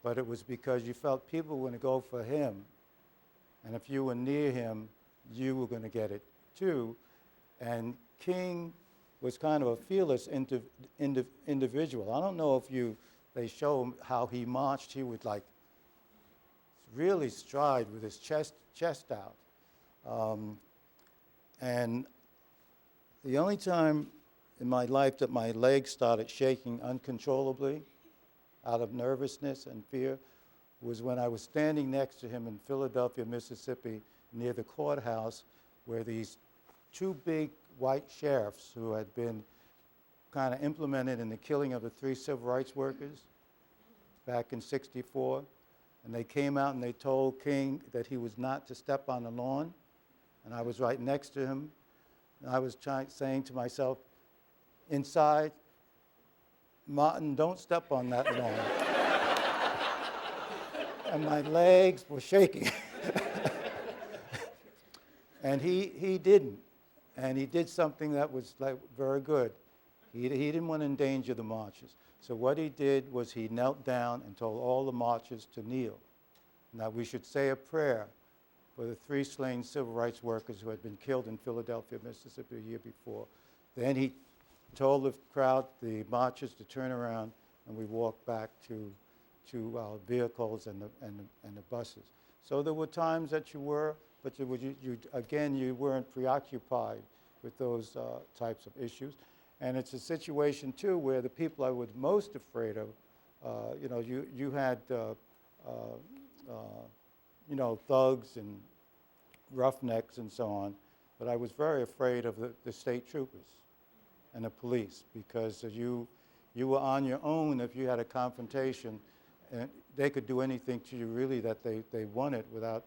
but it was because you felt people were going to go for him. And if you were near him, you were going to get it too. And King was kind of a fearless individual. I don't know if they show him how he marched. He would like really stride with his chest out. And the only time in my life that my legs started shaking uncontrollably out of nervousness and fear was when I was standing next to him in Philadelphia, Mississippi, near the courthouse, where these two big white sheriffs who had been kind of implemented in the killing of the 3 civil rights workers back in '64. And they came out and they told King that he was not to step on the lawn. And I was right next to him. And I was saying to myself, inside, Martin, don't step on that lawn. And my legs were shaking. And he didn't. And he did something that was like very good. He didn't want to endanger the marchers. So what he did was he knelt down and told all the marchers to kneel. Now we should say a prayer for the 3 slain civil rights workers who had been killed in Philadelphia, Mississippi a year before. Then he told the crowd, the marchers, to turn around, and we walked back to our vehicles and the buses. So there were times that you were, but again, you weren't preoccupied with those types of issues. And it's a situation, too, where the people I was most afraid of, you had, thugs and roughnecks and so on, but I was very afraid of the state troopers and the police, because you were on your own if you had a confrontation, and they could do anything to you really that they wanted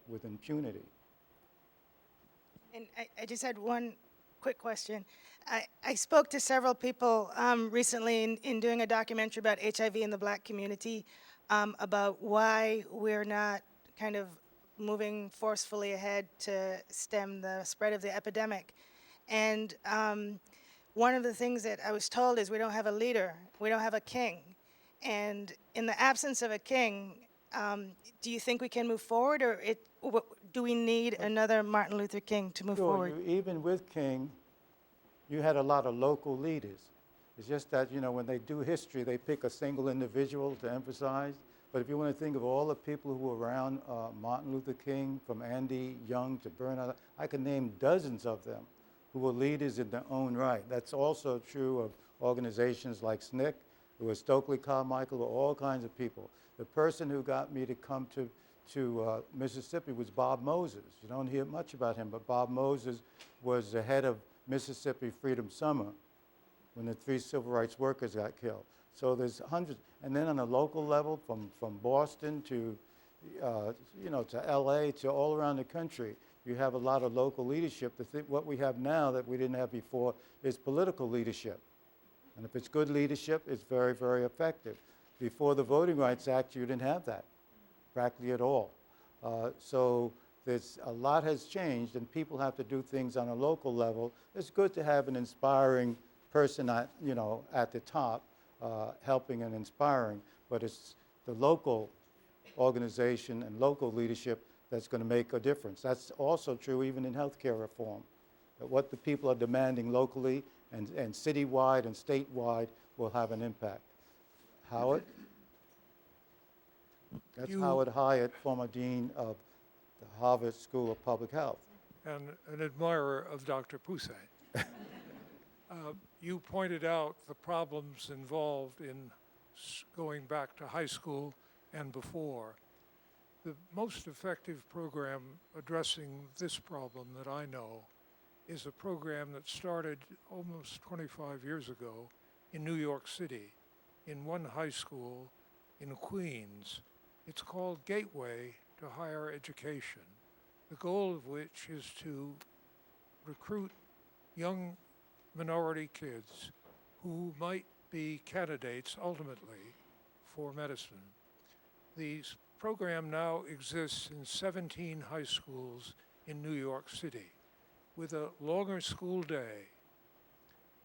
with impunity. And I just had one quick question. I spoke to several people recently in doing a documentary about HIV in the Black community, about why we're not kind of moving forcefully ahead to stem the spread of the epidemic. And one of the things that I was told is we don't have a leader, we don't have a king. And in the absence of a king, do you think we can move forward, or do we need another Martin Luther King to move forward? Even with King, you had a lot of local leaders. It's just that, when they do history, they pick a single individual to emphasize. But if you want to think of all the people who were around Martin Luther King, from Andy Young to Bernard, I could name dozens of them who were leaders in their own right. That's also true of organizations like SNCC. There was Stokely Carmichael, there were all kinds of people. The person who got me to come to Mississippi was Bob Moses. You don't hear much about him, but Bob Moses was the head of Mississippi Freedom Summer when the 3 civil rights workers got killed. So there's hundreds. And then on a local level, from Boston to, to LA, to all around the country, you have a lot of local leadership. What we have now that we didn't have before is political leadership. And if it's good leadership, it's very, very effective. Before the Voting Rights Act, you didn't have that, practically at all. So a lot has changed, and people have to do things on a local level. It's good to have an inspiring person at the top, helping and inspiring, but it's the local organization and local leadership that's going to make a difference. That's also true even in healthcare reform. That what the people are demanding locally and citywide and statewide will have an impact. Howard? That's Howard Hyatt, former dean of the Harvard School of Public Health. And an admirer of Dr. Poussaint. You pointed out the problems involved in going back to high school and before. The most effective program addressing this problem that I know is a program that started almost 25 years ago in New York City, in one high school in Queens. It's called Gateway to Higher Education, the goal of which is to recruit young minority kids who might be candidates ultimately for medicine. The program now exists in 17 high schools in New York City with a longer school day,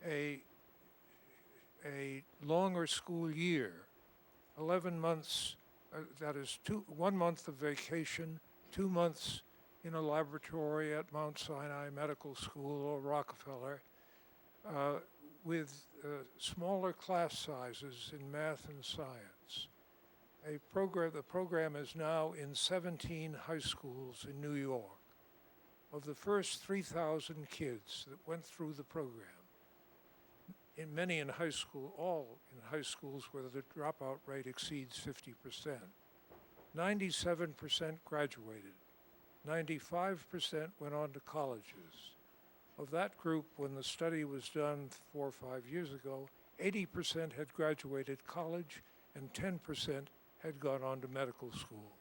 a longer school year, 11 months, that is 1 month of vacation, 2 months in a laboratory at Mount Sinai Medical School or Rockefeller, with smaller class sizes in math and science. The program is now in 17 high schools in New York. Of the first 3,000 kids that went through the program, many in high school, all in high schools where the dropout rate exceeds 50%, 97% graduated, 95% went on to colleges. Of that group, when the study was done 4 or 5 years ago, 80% had graduated college and 10% had gone on to medical school.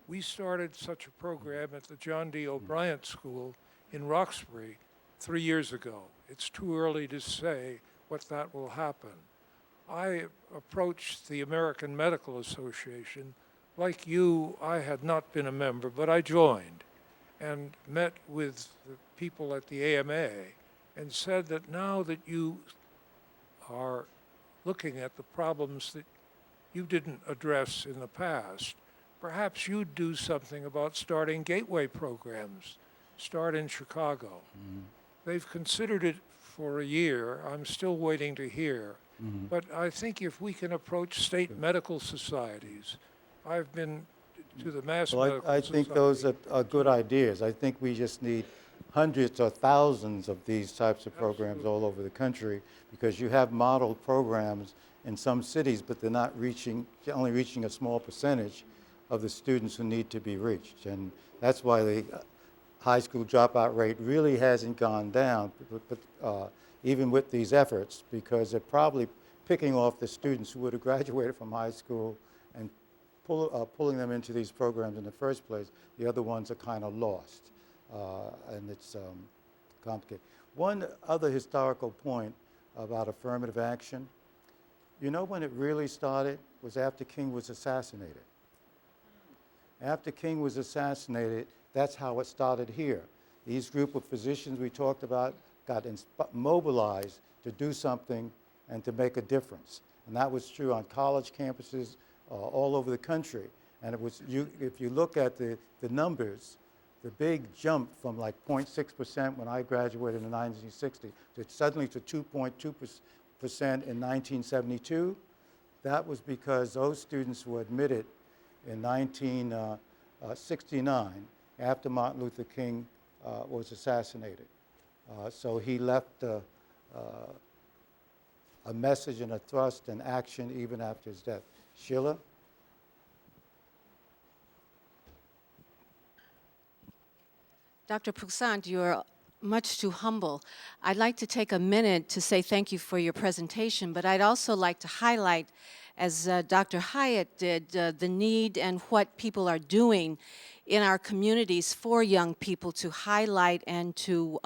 We started such a program at the John D. O'Brien School in Roxbury 3 years ago. It's too early to say what that will happen. I approached the American Medical Association. Like you, I had not been a member, but I joined and met with the people at the AMA and said that now that you are looking at the problems that you didn't address in the past. Perhaps you'd do something about starting gateway programs. Start in Chicago. They've considered it for a year. I'm still waiting to hear. But I think if we can approach state medical societies, I've been to the mass medical Well, I think those society. are good ideas. I think we just need hundreds or thousands of these types of programs all over the country, because you have model programs in some cities, but they're not only reaching a small percentage of the students who need to be reached. And that's why the high school dropout rate really hasn't gone down, even with these efforts, because they're probably picking off the students who would have graduated from high school and pulling them into these programs in the first place. The other ones are kind of lost, and it's complicated. One other historical point about affirmative action, you know when it really started was after King was assassinated. After King was assassinated, that's how it started here. These group of physicians we talked about got mobilized to do something and to make a difference. And that was true on college campuses all over the country. And it was, if you look at the numbers, the big jump from like 0.6% when I graduated in 1960 to suddenly to 2.2% in 1972, that was because those students were admitted in 1969 after Martin Luther King was assassinated. So he left a message and a thrust and action even after his death. Sheila? Dr. Poussaint, you're much too humble. I'd like to take a minute to say thank you for your presentation, but I'd also like to highlight, as Dr. Hyatt did, the need and what people are doing in our communities for young people to highlight and to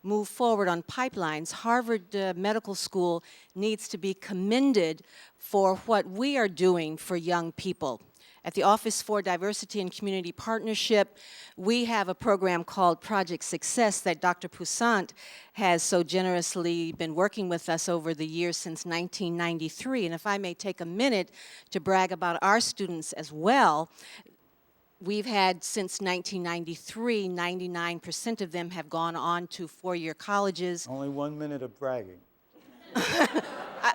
move forward on pipelines. Harvard Medical School needs to be commended for what we are doing for young people. At the Office for Diversity and Community Partnership, we have a program called Project Success that Dr. Poussaint has so generously been working with us over the years since 1993. And if I may take a minute to brag about our students as well, we've had since 1993, 99% of them have gone on to four-year colleges. Only 1 minute of bragging.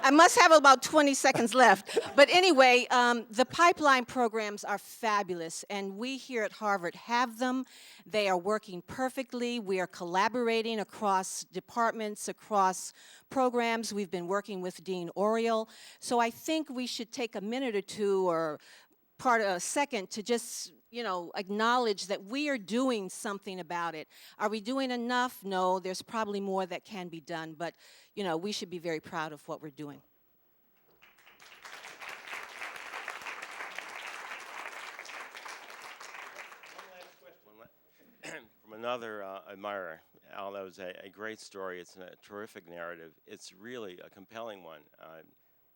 I must have about 20 seconds left. But anyway, the pipeline programs are fabulous, and we here at Harvard have them. They are working perfectly. We are collaborating across departments, across programs. We've been working with Dean Oriel. So I think we should take a minute or two or a second to just, acknowledge that we are doing something about it. Are we doing enough? No, there's probably more that can be done, but, we should be very proud of what we're doing. From another admirer, Al, that was a great story. It's a terrific narrative. It's really a compelling one.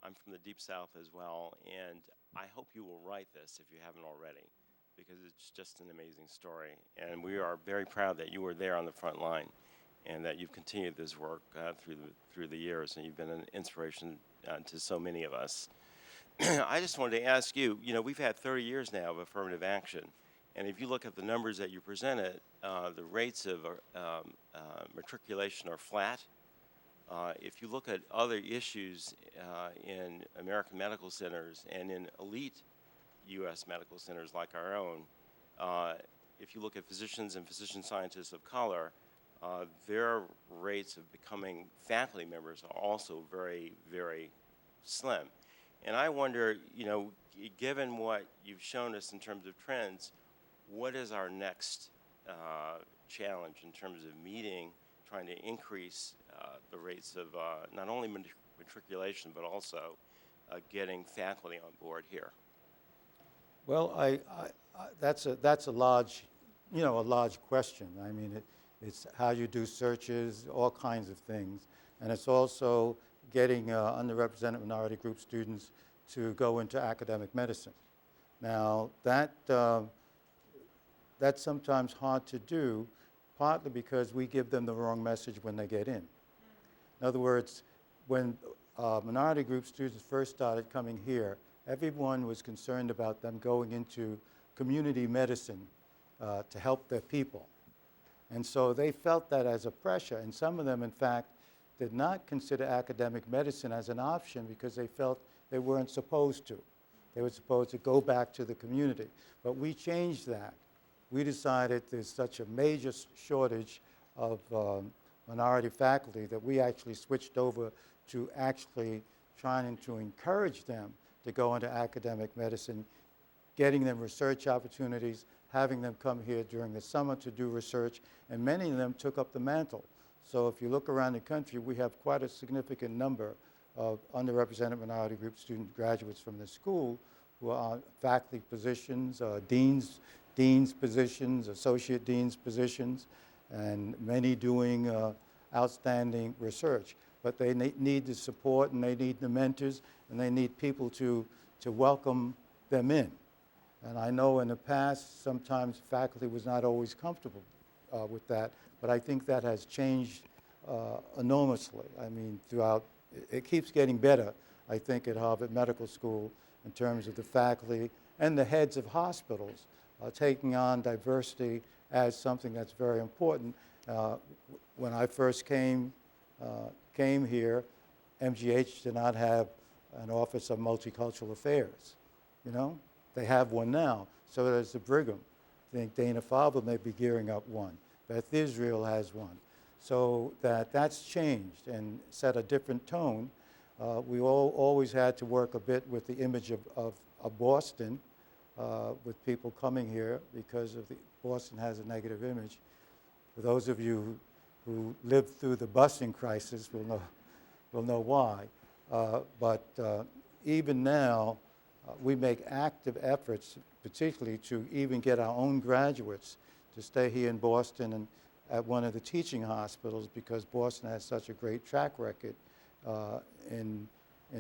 I'm from the Deep South as well, and I hope you will write this if you haven't already, because it's just an amazing story. And we are very proud that you were there on the front line and that you've continued this work through the years, and you've been an inspiration to so many of us. I just wanted to ask you, we've had 30 years now of affirmative action, and if you look at the numbers that you presented, the rates of matriculation are flat. If you look at other issues in American medical centers and in elite U.S. medical centers like our own, if you look at physicians and physician scientists of color, their rates of becoming faculty members are also very, very slim. And I wonder, given what you've shown us in terms of trends, what is our next challenge in terms of trying to increase the rates of not only matriculation, but also getting faculty on board here? Well, that's a large, a large question. I mean, it's how you do searches, all kinds of things, and it's also getting underrepresented minority group students to go into academic medicine. Now, that's sometimes hard to do, partly because we give them the wrong message when they get in. In other words, when minority group students first started coming here, everyone was concerned about them going into community medicine to help their people. And so they felt that as a pressure, and some of them, in fact, did not consider academic medicine as an option because they felt they weren't supposed to. They were supposed to go back to the community. But we changed that. We decided there's such a major shortage of minority faculty that we actually switched over to actually trying to encourage them to go into academic medicine, getting them research opportunities, having them come here during the summer to do research, and many of them took up the mantle. So if you look around the country, we have quite a significant number of underrepresented minority group student graduates from the school who are faculty positions, dean's positions, associate dean's positions, and many doing outstanding research. But they need the support, and they need the mentors, and they need people to welcome them in. And I know in the past, sometimes faculty was not always comfortable with that, but I think that has changed enormously. I mean, it keeps getting better, I think, at Harvard Medical School in terms of the faculty and the heads of hospitals taking on diversity as something that's very important. When I first came here, MGH did not have an Office of Multicultural Affairs, you know? They have one now. So does the Brigham. I think Dana-Farber may be gearing up one. Beth Israel has one. So that's changed and set a different tone. We always had to work a bit with the image of Boston, with people coming here because Boston has a negative image. For those of you who lived through the busing crisis will know why. But even now, we make active efforts, particularly to even get our own graduates to stay here in Boston and at one of the teaching hospitals, because Boston has such a great track record in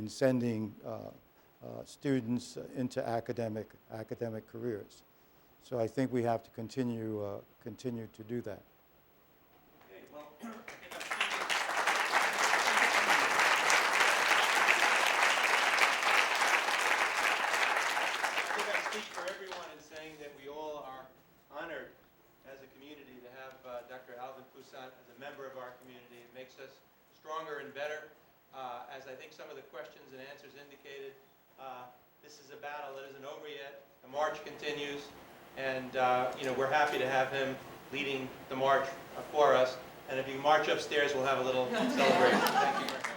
sending students into academic careers. So I think we have to continue to do that. Okay, well, I think I speak for everyone in saying that we all are honored as a community to have Dr. Alvin Poussaint as a member of our community. It makes us stronger and better. As I think some of the questions and answers indicated, this is a battle that isn't over yet. The march continues, and we're happy to have him leading the march for us. And if you march upstairs, we'll have a little celebration. Thank you very much.